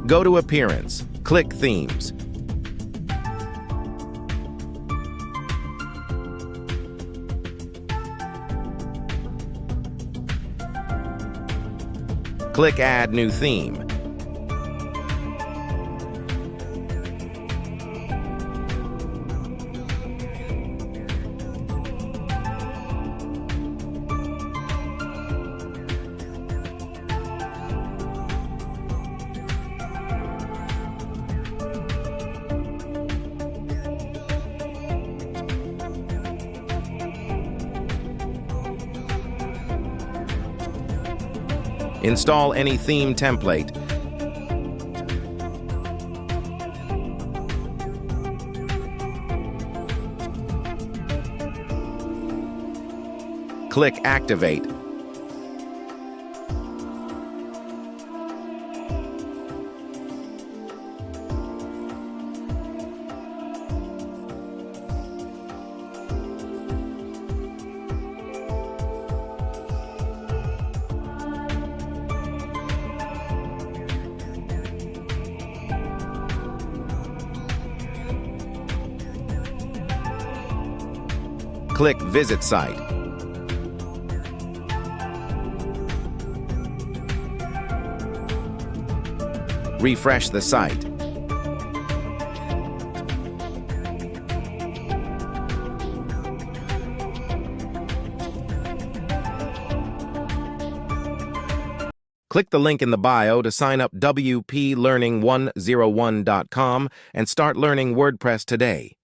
Go to Appearance, click Themes. Click Add New Theme. Install any theme template. Click Activate. Click Visit Site. Refresh the site. Click the link in the bio to sign up wplearning101.com and start learning WordPress today.